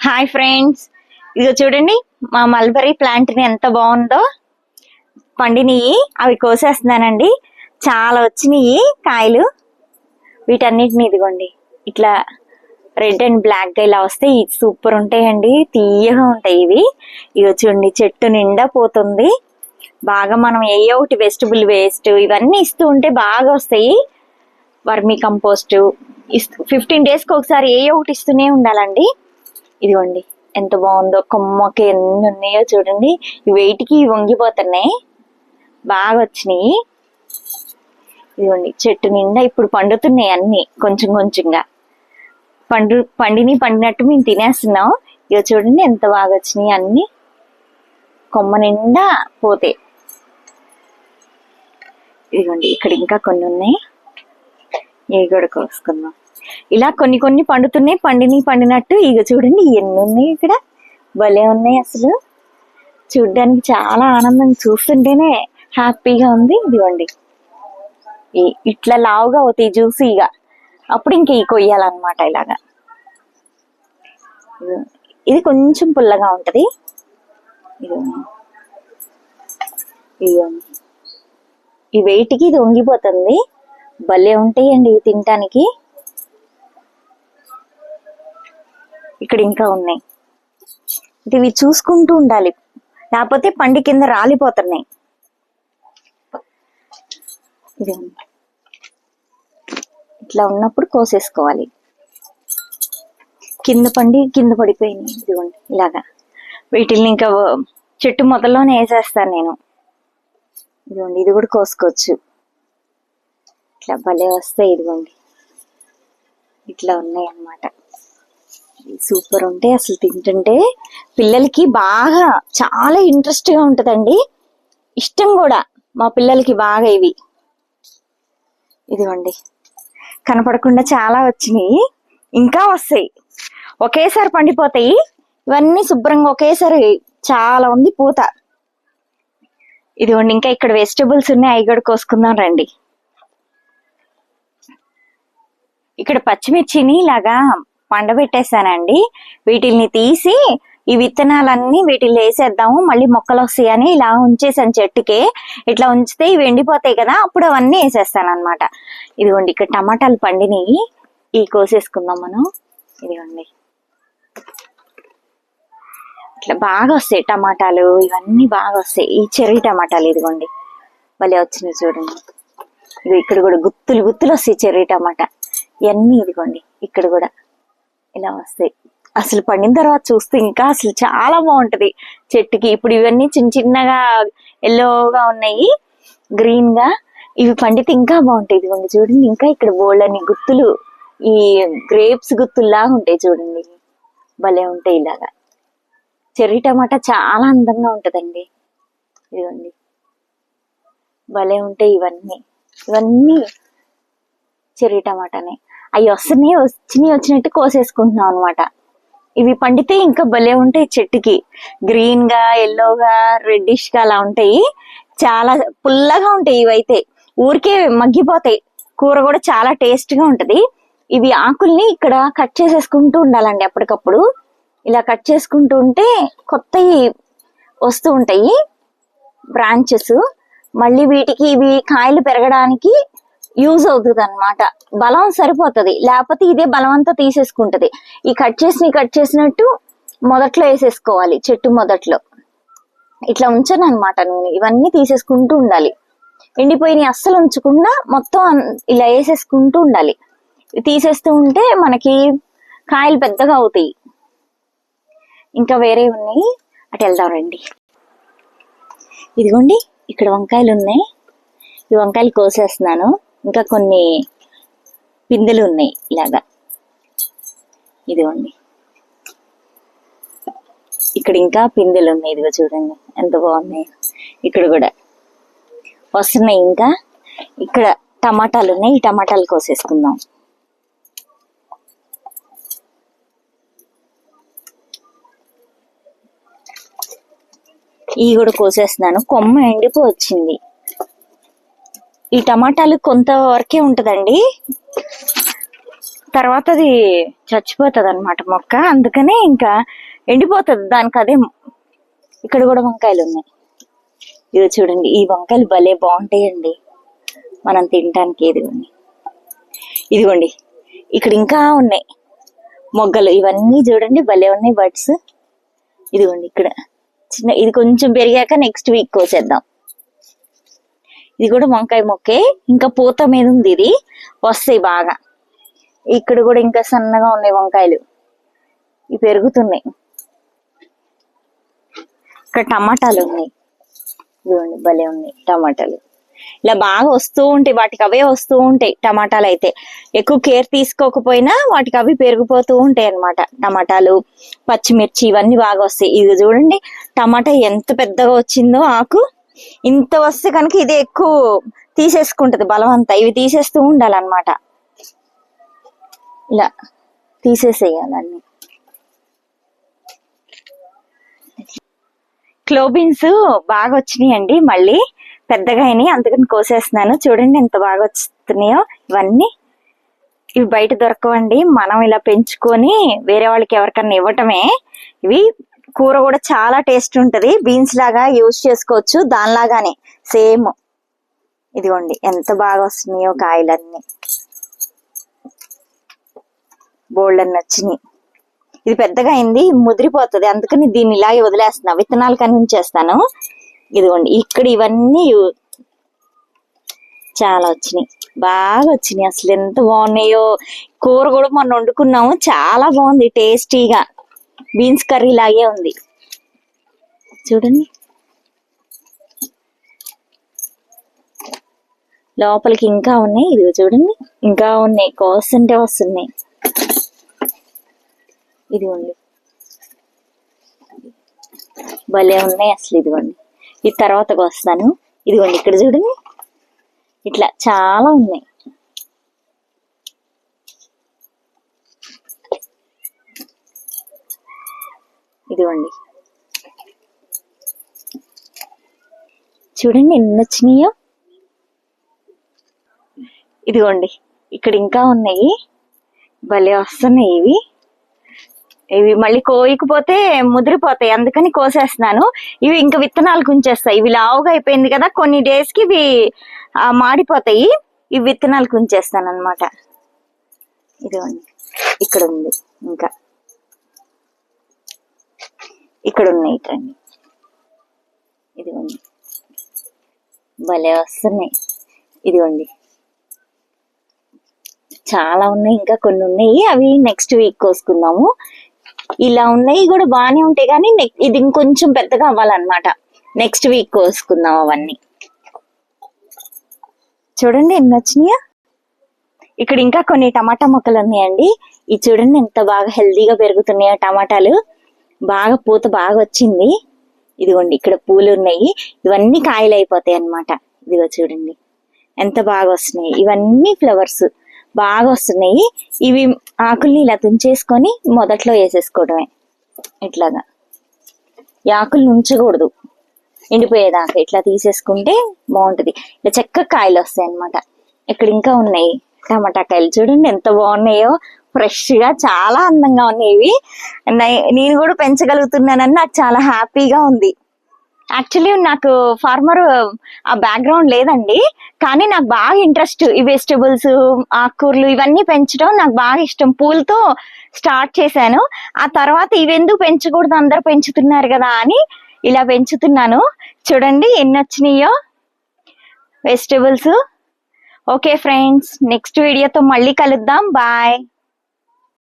Hi friends, ఇదిగో చూడండి మా మల్బరీ ప్లాంట్ ని ఎంత బాగుందో. పండినవి అవి కోసేస్తున్నానండి. చాలా వచ్చినాయి కాయలు. వీటన్నిటిని ఇదిగోండి ఇట్లా రెడ్ అండ్ బ్లాక్ గా ఇలా వస్తాయి. సూపర్ ఉంటాయండి, తీయగా ఉంటాయి ఇవి. ఇవి చూడండి చెట్టు నిండా పోతుంది. బాగా మనం ఏ ఒకటి వెజిటబుల్ వేస్ట్ ఇవన్నీ ఇస్తూ ఉంటే బాగా వస్తాయి. వర్మీ కంపోస్ట్ 15 days కి ఒకసారి ఏ ఒకటి ఇస్తూనే ఉండాలండి. ఇదిగోండి ఎంత బాగుందో, కొమ్మకి ఎన్ని ఉన్నాయో చూడండి. ఈ వెయిట్కి వంగిపోతున్నాయి, బాగా వచ్చినాయి. ఇదిగోండి చెట్టు నిండా ఇప్పుడు పండుతున్నాయి అన్ని కొంచెం కొంచెంగా. పండినట్టు మేము తినేస్తున్నాం. ఇక చూడండి ఎంత బాగా వచ్చినాయి అన్ని, కొమ్మ నిండా పోతే. ఇదిగోండి ఇక్కడ ఇంకా కొన్ని ఉన్నాయి, ఇవి కూడా కోసుకుందాం. ఇలా కొన్ని కొన్ని పండుతున్నాయి, పండినట్టు. ఇక చూడండి ఎన్ని ఉన్నాయి ఇక్కడ, భలే ఉన్నాయి అసలు. చూడ్డానికి చాలా ఆనందం, చూస్తుంటేనే హ్యాపీగా ఉంది. ఇదిగోండి ఇట్లా లావుగా అవుతాయి జ్యూసీగా. అప్పుడు ఇంక ఈ కొయ్యాలన్నమాట ఇలాగా. ఇది కొంచెం పుల్లగా ఉంటది. ఈ వెయిట్కి ఇది వంగిపోతుంది. భలే ఉంటాయండి ఇవి తినటానికి. ఇక్కడ ఇంకా ఉన్నాయి. ఇవి చూసుకుంటూ ఉండాలి, లేకపోతే పండి కింద రాలిపోతున్నాయి. ఇది ఇట్లా ఉన్నప్పుడు కోసేసుకోవాలి. కింద పడిపోయినాయి. ఇదిగోండి ఇలాగా. వీటిల్ని ఇంకా చెట్టు మొదల్లోనే వేసేస్తాను నేను. ఇదిగోండి ఇది కూడా కోసుకోవచ్చు. ఇట్లా భలే వస్తాయి. ఇదిగోండి ఇట్లా ఉన్నాయి అన్నమాట. సూపర్ ఉంటాయి అసలు. తింటుంటే పిల్లలకి బాగా చాలా ఇంట్రెస్ట్ గా ఉంటదండి, ఇష్టం కూడా మా పిల్లలకి బాగా ఇవి. ఇదిగోండి కనపడకుండా చాలా వచ్చినాయి, ఇంకా వస్తాయి. ఒకేసారి పండిపోతాయి ఇవన్నీ శుభ్రంగా, ఒకేసారి చాలా ఉంది పూత. ఇదిగోండి ఇంకా ఇక్కడ వెజిటబుల్స్ ఉన్నాయి, అవి కూడా కోసుకుందాం రండి. ఇక్కడ పచ్చిమిర్చిని ఇలాగా పండబెట్టేసానండి. వీటిల్ని తీసి ఈ విత్తనాలన్నీ వీటిల్లో వేసేద్దాము, మళ్ళీ మొక్కలు వస్తాయని ఇలా ఉంచేసాను చెట్టుకే. ఇట్లా ఉంచితే ఇవి ఎండిపోతాయి కదా, అప్పుడు అవన్నీ వేసేస్తాను అనమాట. ఇదిగోండి ఇక్కడ టమాటాలు పండినవి, ఇవి కోసేసుకుందాం మనం. ఇదిగోండి ఇట్లా బాగా వస్తాయి టమాటాలు, ఇవన్నీ బాగా వస్తాయి. ఈ చెర్రీ టమాటాలు ఇదిగోండి భలే వచ్చినాయి చూడండి. ఇది ఇక్కడ కూడా గుత్తులు వస్తాయి చెర్రీ టమాటా ఇవన్నీ. ఇదిగోండి ఇక్కడ కూడా ఇలా వస్తాయి. అసలు పండిన తర్వాత చూస్తే ఇంకా అసలు చాలా బాగుంటది చెట్టుకి. ఇప్పుడు ఇవన్నీ చిన్నగా ఎల్లోగా ఉన్నాయి, గ్రీన్ గా. ఇవి పండితే ఇంకా బాగుంటాయి. ఇదిగోండి చూడండి ఇంకా ఇక్కడ బోల్డని గుత్తులు, ఈ గ్రేప్స్ గుత్తుల్లాగా ఉంటాయి చూడండి, భలే ఉంటాయి ఇలాగా. చెర్రీ టమాటా చాలా అందంగా ఉంటదండి. ఇదిగోండి భలే ఉంటాయి ఇవన్నీ చెర్రీ టమాటానే. అవి వచ్చినట్టు కోసేసుకుంటున్నాం అనమాట. ఇవి పండితే ఇంకా భలే ఉంటాయి చెట్టుకి, గ్రీన్ గా, ఎల్లోగా, రెడ్డిష్ గా అలా ఉంటాయి. చాలా పుల్లగా ఉంటాయి ఇవైతే, ఊరికే మగ్గిపోతాయి. కూర కూడా చాలా టేస్ట్ గా ఉంటది. ఇవి ఆకుల్ని ఇక్కడ కట్ చేసేసుకుంటూ ఉండాలండి అప్పటికప్పుడు. ఇలా కట్ చేసుకుంటూ ఉంటే కొత్తవి వస్తూ ఉంటాయి బ్రాంచెస్. మళ్ళీ వీటికి ఇవి కాయలు పెరగడానికి యూజ్ అవుతుంది అనమాట, బలం సరిపోతుంది. లేకపోతే ఇదే బలం అంతా తీసేసుకుంటది. ఈ కట్ చేసినట్టు మొదట్లో వేసేసుకోవాలి, చెట్టు మొదట్లో. ఇట్లా ఉంచాను అనమాట నేను. ఇవన్నీ తీసేసుకుంటూ ఉండాలి, ఎండిపోయినవి అస్సలు ఉంచకుండా మొత్తం ఇలా వేసేసుకుంటూ ఉండాలి. తీసేస్తూ ఉంటే మనకి కాయలు పెద్దగా అవుతాయి. ఇంకా వేరే ఉన్నాయి, అటు వెళ్దాం రండి. ఇదిగోండి ఇక్కడ వంకాయలు ఉన్నాయి, ఈ వంకాయలు కోసేస్తున్నాను. ఇంకా కొన్ని పిందెలు ఉన్నాయి ఇలాగా. ఇదిగోండి ఇక్కడ ఇంకా పిందెలు ఉన్నాయి, ఇదిగో చూడండి ఎంత బాగున్నాయి. ఇక్కడ కూడా వస్తున్నాయి. ఇంకా ఇక్కడ టమాటాలు ఉన్నాయి, ఈ టమాటాలు కోసేసుకుందాం. ఇవి కూడా కోసేస్తున్నాను, కొమ్మ ఎండిపో వచ్చింది. ఈ టమాటాలు కొంత వరకే ఉంటదండి, తర్వాత అది చచ్చిపోతుంది అనమాట మొక్క, అందుకని ఇంకా ఎండిపోతుంది దానికి అదే. ఇక్కడ కూడా వంకాయలు ఉన్నాయి, ఇదిగో చూడండి. ఈ వంకాయలు భలే బాగుంటాయండి మనం తినటానికి. ఇదిగోండి ఇక్కడ ఇంకా ఉన్నాయి మొగ్గలు, ఇవన్నీ చూడండి భలే ఉన్నాయి బడ్స్. ఇదిగోండి ఇక్కడ చిన్న, ఇది కొంచెం పెరిగాక నెక్స్ట్ వీక్ కోసేద్దాం. ఇది కూడా వంకాయ మొక్కే, ఇంకా పూత మీద ఉంది, ఇది వస్తాయి బాగా. ఇక్కడ కూడా ఇంకా సన్నగా ఉన్నాయి వంకాయలు, ఇవి పెరుగుతున్నాయి. ఇక్కడ టమాటాలు ఉన్నాయి, ఇదిగోండి భలే ఉన్నాయి టమాటాలు. ఇలా బాగా వస్తూ ఉంటాయి, వాటికి అవే వస్తూ ఉంటాయి. టమాటాలు అయితే ఎక్కువ కేర్ తీసుకోకపోయినా వాటికి అవి పెరిగిపోతూ ఉంటాయి అన్నమాట. టమాటాలు, పచ్చిమిర్చి ఇవన్నీ బాగా వస్తాయి. ఇది చూడండి టమాటా ఎంత పెద్దగా వచ్చిందో ఆకు. ఇంత వస్తే కనుక ఇది ఎక్కువ తీసేసుకుంటది బలవంతా, ఇవి తీసేస్తూ ఉండాలన్నమాట. ఇలా తీసేసేయాలన్నీ. క్లోబీన్స్ బాగా వచ్చినాయి అండి, మళ్ళీ పెద్దగా అయినాయి, అందుకని కోసేస్తున్నాను. చూడండి ఎంత బాగా వస్తున్నాయో ఇవన్నీ. ఇవి బయట దొరకవండి, మనం ఇలా పెంచుకొని వేరే వాళ్ళకి ఎవరికన్నా ఇవ్వటమే. ఇవి కూర కూడా చాలా టేస్ట్ ఉంటది, బీన్స్ లాగా యూజ్ చేసుకోవచ్చు, దానిలాగానే సేమ్. ఇదిగోండి ఎంత బాగా వస్తున్నాయో కాయలన్నీ, బోల్డ్ అన్ని వచ్చినాయి. ఇది పెద్దగా అయింది, ముదిరిపోతుంది, అందుకని దీన్ని ఇలాగే వదిలేస్తున్నా, విత్తనాలు కానీ ఉంచేస్తాను. ఇదిగోండి ఇక్కడ ఇవన్నీ చాలా వచ్చినాయి, బాగా వచ్చినాయి. అసలు ఎంత బాగున్నాయో. కూర కూడా మొన్న వండుకున్నాము, చాలా బాగుంది టేస్టీగా, బీన్స్ కర్రీ లాగే ఉంది. చూడండి లోపలికి ఇంకా ఉన్నాయి, ఇదిగో చూడండి ఇంకా ఉన్నాయి, కోస్తుంటే వస్తున్నాయి. ఇదిగోండి భలే ఉన్నాయి అసలు. ఇదిగోండి ఇది తర్వాతకు వస్తాను. ఇదిగోండి ఇక్కడ చూడండి ఇట్లా చాలా ఉన్నాయి. ఇదిగోండి చూడండి ఎన్ని వచ్చినాయో. ఇదిగోండి ఇక్కడ ఇంకా ఉన్నాయి, భలే వస్తున్నాయి ఇవి. ఇవి మళ్ళీ కోయకపోతే ముదిరిపోతాయి, అందుకని కోసేస్తున్నాను. ఇవి ఇంకా విత్తనాలకు ఉంచేస్తాయి, ఇవి లావుగా అయిపోయింది కదా, కొన్ని డేస్ కి ఇవి మాడిపోతాయి. ఇవి విత్తనాలకు ఉంచేస్తాను అనమాట. ఇదిగోండి ఇక్కడ ఉంది, ఇంకా ఇక్కడ ఉన్నాయి ఇటండి. ఇదిగోండి భలే వస్తున్నాయి. ఇదిగోండి చాలా ఉన్నాయి, ఇంకా కొన్ని ఉన్నాయి, అవి నెక్స్ట్ వీక్ కోసుకుందాము. ఇలా ఉన్నాయి కూడా బాగానే ఉంటాయి, కానీ ఇది ఇంకొంచెం పెద్దగా అవ్వాలన్నమాట, నెక్స్ట్ వీక్ కోసుకుందాం అవన్నీ. చూడండి ఎన్ని వచ్చినాయా. ఇక్కడ ఇంకా కొన్ని టమాటా మొక్కలు ఉన్నాయండి, ఇది చూడండి ఎంత బాగా హెల్దీగా పెరుగుతున్నాయో టమాటాలు, బాగా పూత బాగా వచ్చింది. ఇదిగోండి ఇక్కడ పూలు ఉన్నాయి, ఇవన్నీ కాయలు అయిపోతాయి అన్నమాట. ఇదిగో చూడండి ఎంత బాగా వస్తున్నాయి, ఇవన్నీ ఫ్లవర్స్ బాగా వస్తున్నాయి. ఇవి ఆకుల్ని ఇలా తుంచేసుకొని మొదట్లో వేసేసుకోవడమే, ఇట్లాగా. ఈ ఆకుల్ని ఉంచకూడదు ఎండిపోయేదాకా, ఇట్లా తీసేసుకుంటే బాగుంటది. ఇలా చక్కగా కాయలు వస్తాయి అన్నమాట. ఇక్కడ ఇంకా ఉన్నాయి టమాటా కాయలు, చూడండి ఎంత బాగున్నాయో, ఫ్రెష్ గా చాలా అందంగా ఉన్నాయి. ఇవి నేను కూడా పెంచగలుగుతున్నానని నాకు చాలా హ్యాపీగా ఉంది. యాక్చువల్లీ నాకు ఫార్మర్ ఆ బ్యాక్గ్రౌండ్ లేదండి, కానీ నాకు బాగా ఇంట్రెస్ట్ ఈ వెజిటబుల్స్, ఆకుకూరలు ఇవన్నీ పెంచడం నాకు బాగా ఇష్టం. పూలతో స్టార్ట్ చేశాను, ఆ తర్వాత ఇవెందుకు పెంచకూడదు, అందరు పెంచుతున్నారు కదా అని ఇలా పెంచుతున్నాను. చూడండి ఎన్ని వచ్చినాయో వెజిటబుల్స్. ఓకే ఫ్రెండ్స్, నెక్స్ట్ వీడియోతో మళ్ళీ కలుద్దాం, బాయ్.